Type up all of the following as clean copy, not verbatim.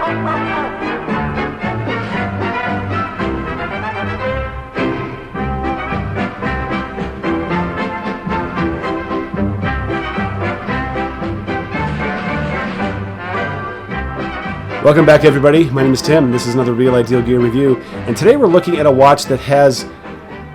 Welcome back, everybody. My name is Tim. This is another Real Ideal Gear review, and today we're looking at a watch that has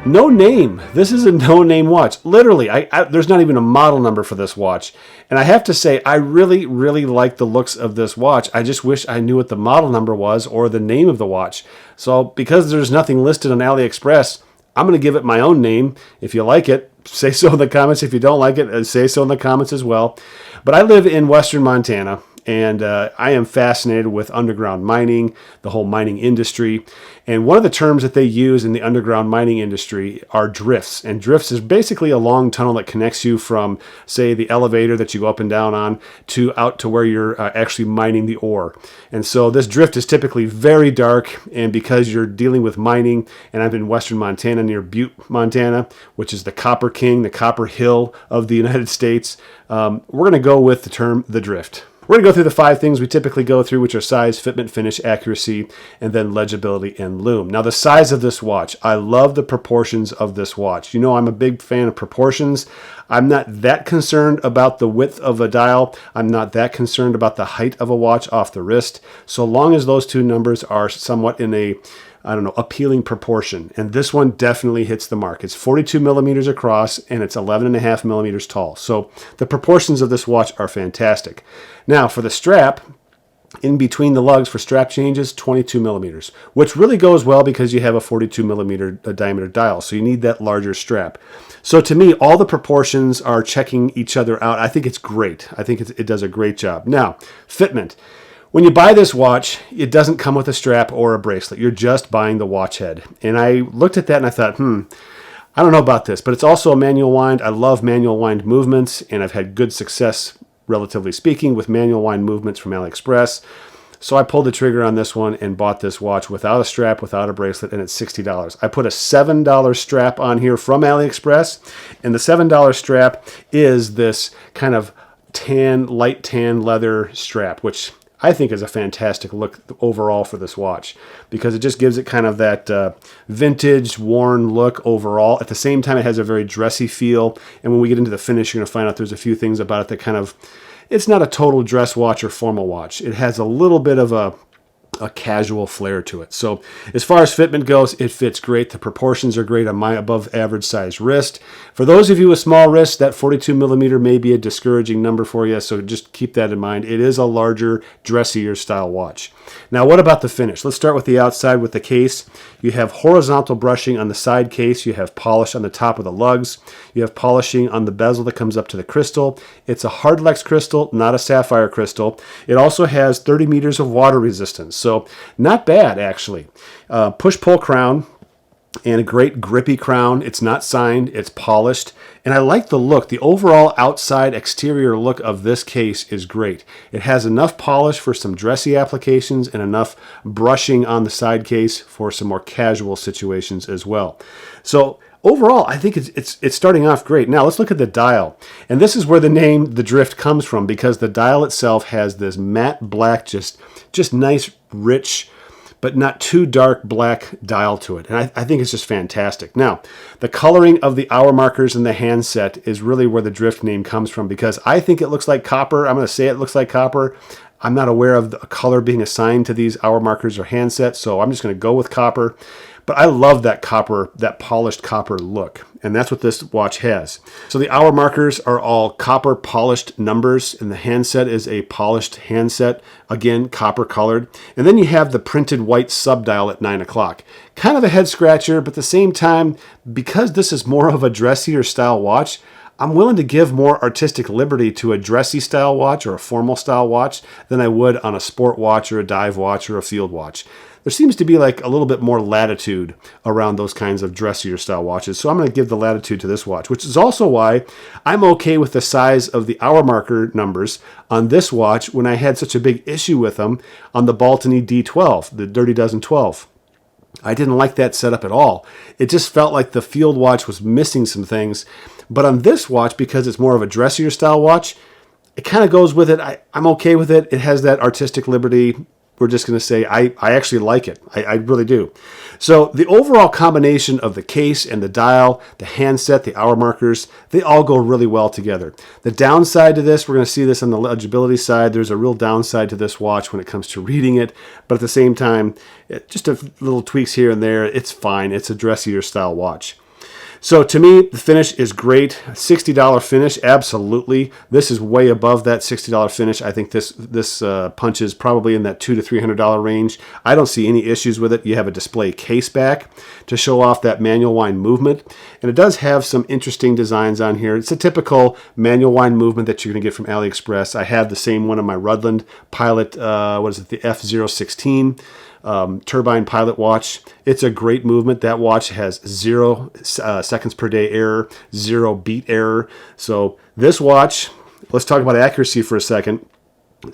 no name. This is a no-name watch. Literally, there's not even a model number for this watch, and I have to say, I really, really like the looks of this watch. I just wish I knew what the model number was or the name of the watch. So, because there's nothing listed on AliExpress, I'm going to give it my own name. If you like it, say so in the comments. If you don't like it, say so in the comments as well. But I live in western Montana, and I am fascinated with underground mining, the whole mining industry. And one of the terms that they use in the underground mining industry are drifts. And drifts is basically a long tunnel that connects you from, say, the elevator that you go up and down on to out to where you're actually mining the ore. And so this drift is typically very dark. And because you're dealing with mining, and I'm in western Montana near Butte, Montana, which is the Copper King, the Copper Hill of the United States, we're going to go with the term the drift. We're going to go through the 5 things we typically go through, which are size, fitment, finish, accuracy, and then legibility and lume. Now, the size of this watch, I love the proportions of this watch. You know, I'm a big fan of proportions. I'm not that concerned about the width of a dial. I'm not that concerned about the height of a watch off the wrist, so long as those two numbers are somewhat in a, I don't know, appealing proportion. And this one definitely hits the mark. It's 42 millimeters across and it's 11.5 millimeters tall. So the proportions of this watch are fantastic. Now for the strap, in between the lugs for strap changes, 22 millimeters, which really goes well because you have a 42 millimeter diameter dial. So you need that larger strap. So to me, all the proportions are checking each other out. I think it's great. I think it does a great job. Now, fitment. When you buy this watch, it doesn't come with a strap or a bracelet. You're just buying the watch head. And I looked at that and I thought, I don't know about this, but it's also a manual wind. I love manual wind movements, and I've had good success, relatively speaking, with manual wind movements from AliExpress. So I pulled the trigger on this one and bought this watch without a strap, without a bracelet, and it's $60. I put a $7 strap on here from AliExpress, and the $7 strap is this kind of light tan leather strap, which I think is a fantastic look overall for this watch, because it just gives it kind of that vintage, worn look overall. At the same time, it has a very dressy feel. And when we get into the finish, you're going to find out there's a few things about it that kind of, it's not a total dress watch or formal watch. It has a little bit of a casual flair to it. So as far as fitment goes, it fits great. The proportions are great on my above average size wrist. For those of you with small wrists, that 42 millimeter may be a discouraging number for you, so just keep that in mind. It is a larger, dressier style watch. Now, what about the finish? Let's start with the outside with the case. You have horizontal brushing on the side case. You have polish on the top of the lugs. You have polishing on the bezel that comes up to the crystal. It's a hardlex crystal, not a sapphire crystal. It also has 30 meters of water resistance. So not bad, actually. Push-pull crown and a great grippy crown. It's not signed, it's polished, and I like the look. The overall outside exterior look of this case is great. It has enough polish for some dressy applications and enough brushing on the side case for some more casual situations as well. So overall, I think it's starting off great. Now let's look at the dial, and this is where the name the drift comes from, because the dial itself has this matte black, just nice, rich, but not too dark black dial to it. And I think it's just fantastic. Now, the coloring of the hour markers in the handset is really where the drift name comes from, because I think it looks like copper. I'm going to say it looks like copper. I'm not aware of the color being assigned to these hour markers or handsets, so I'm just going to go with copper. But I love that copper, that polished copper look, and that's what this watch has. So the hour markers are all copper polished numbers, and the handset is a polished handset, again, copper colored. And then you have the printed white subdial at 9 o'clock. Kind of a head scratcher, but at the same time, because this is more of a dressier style watch, I'm willing to give more artistic liberty to a dressy style watch or a formal style watch than I would on a sport watch or a dive watch or a field watch. There seems to be like a little bit more latitude around those kinds of dressier style watches. So I'm going to give the latitude to this watch, which is also why I'm okay with the size of the hour marker numbers on this watch when I had such a big issue with them on the Baltony D12, the Dirty Dozen 12. I didn't like that setup at all. It just felt like the field watch was missing some things. But on this watch, because it's more of a dressier style watch, it kind of goes with it. I'm okay with it. It has that artistic liberty. we're just going to say I actually like it. I really do. So the overall combination of the case and the dial, the handset, the hour markers, they all go really well together. The downside to this, we're going to see this on the legibility side. There's a real downside to this watch when it comes to reading it. But at the same time, just a little tweaks here and there. It's fine. It's a dressier style watch. So to me, the finish is great. $60 finish, absolutely. This is way above that $60 finish. I think this punches probably in that $200 to $300 range. I don't see any issues with it. You have a display case back to show off that manual wind movement. And it does have some interesting designs on here. It's a typical manual wind movement that you're going to get from AliExpress. I have the same one on my Rudland Pilot, the F016. Turbine Pilot watch. It's a great movement. That watch has 0 seconds per day error, 0 beat error. So this watch, let's talk about accuracy for a second.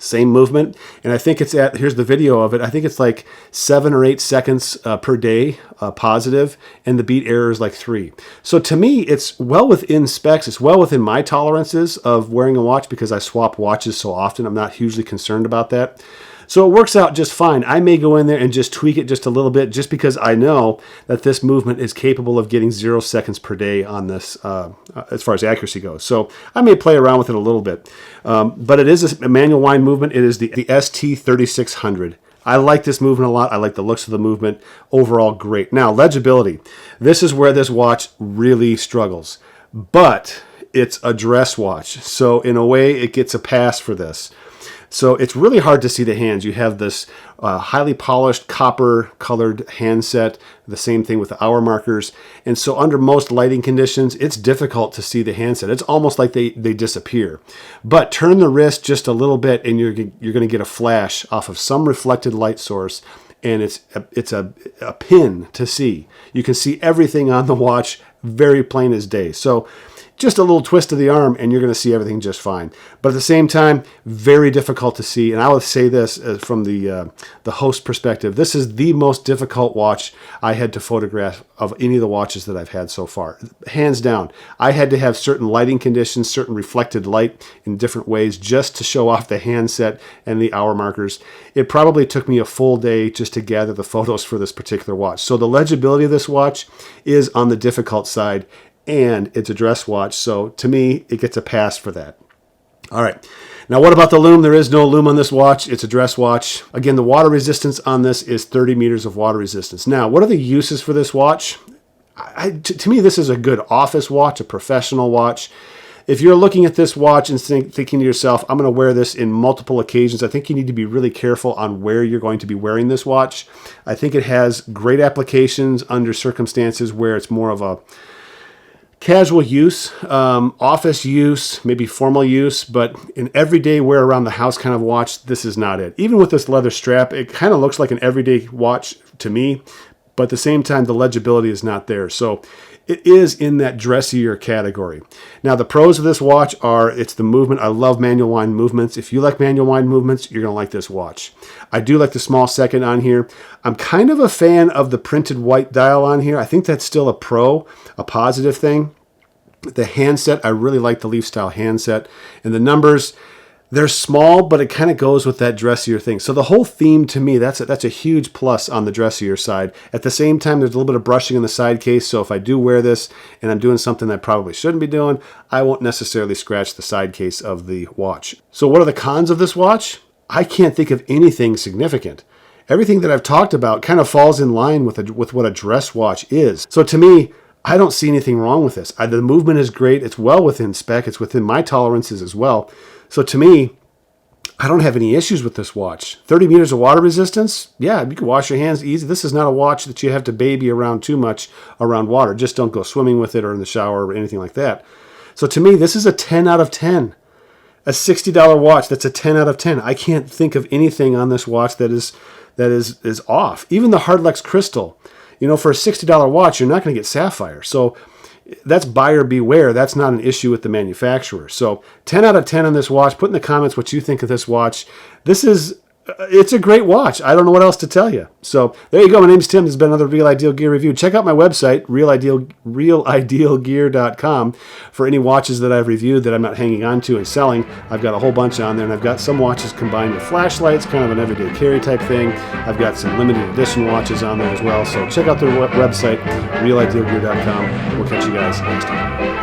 Same movement, and I think it's at, here's the video of it, I think it's like 7 or 8 seconds per day positive, and the beat error is like 3. So to me, it's well within specs. It's well within my tolerances of wearing a watch because I swap watches so often. I'm not hugely concerned about that. So it works out just fine. I may go in there and just tweak it just a little bit just because I know that this movement is capable of getting 0 seconds per day on this as far as accuracy goes. So I may play around with it a little bit. But it is a manual wind movement. It is the ST3600. I like this movement a lot. I like the looks of the movement. Overall, great. Now, legibility. This is where this watch really struggles. But it's a dress watch. So in a way, it gets a pass for this. So it's really hard to see the hands. You have this highly polished copper colored handset, the same thing with the hour markers. And so under most lighting conditions, it's difficult to see the handset. It's almost like they disappear. But turn the wrist just a little bit and you're going to get a flash off of some reflected light source. And it's a pin to see. You can see everything on the watch very plain as day. So just a little twist of the arm and you're going to see everything just fine. But at the same time, very difficult to see. And I would say this from the host perspective, this is the most difficult watch I had to photograph of any of the watches that I've had so far. Hands down. I had to have certain lighting conditions, certain reflected light in different ways just to show off the handset and the hour markers. It probably took me a full day just to gather the photos for this particular watch. So the legibility of this watch is on the difficult side. And it's a dress watch, so to me, it gets a pass for that. All right. Now, what about the lume? There is no lume on this watch. It's a dress watch. Again, the water resistance on this is 30 meters of water resistance. Now, what are the uses for this watch? To me, this is a good office watch, a professional watch. If you're looking at this watch and thinking to yourself, I'm going to wear this in multiple occasions, I think you need to be really careful on where you're going to be wearing this watch. I think it has great applications under circumstances where it's more of a casual use, office use, maybe formal use, but in everyday wear around the house kind of watch, this is not it. Even with this leather strap, it kind of looks like an everyday watch to me, but at the same time, the legibility is not there. So it is in that dressier category. Now, the pros of this watch are it's the movement. I love manual wind movements. If you like manual wind movements, you're going to like this watch. I do like the small second on here. I'm kind of a fan of the printed white dial on here. I think that's still a positive thing. The handset, I really like the leaf style handset. And the numbers, they're small, but it kind of goes with that dressier thing. So the whole theme to me, that's a huge plus on the dressier side. At the same time, there's a little bit of brushing in the side case. So if I do wear this and I'm doing something that I probably shouldn't be doing, I won't necessarily scratch the side case of the watch. So what are the cons of this watch? I can't think of anything significant. Everything that I've talked about kind of falls in line with what a dress watch is. So to me, I don't see anything wrong with this. The movement is great. It's well within spec. It's within my tolerances as well. So to me, I don't have any issues with this watch. 30 meters of water resistance? Yeah, you can wash your hands easy. This is not a watch that you have to baby around too much around water. Just don't go swimming with it or in the shower or anything like that. So to me, this is a 10 out of 10. A $60 watch, that's a 10 out of 10. I can't think of anything on this watch that is off. Even the Hardlex Crystal. You know, for a $60 watch, you're not going to get sapphire. So that's buyer beware. That's not an issue with the manufacturer. So 10 out of 10 on this watch. Put in the comments what you think of this watch. This is it's a great watch. I don't know what else to tell you. So there you go. My name's Tim. This has been another Real Ideal Gear review. Check out my website, realidealgear.com, for any watches that I've reviewed that I'm not hanging on to and selling. I've got a whole bunch on there, and I've got some watches combined with flashlights, kind of an everyday carry type thing. I've got some limited edition watches on there as well. So check out their website, realidealgear.com. We'll catch you guys next time.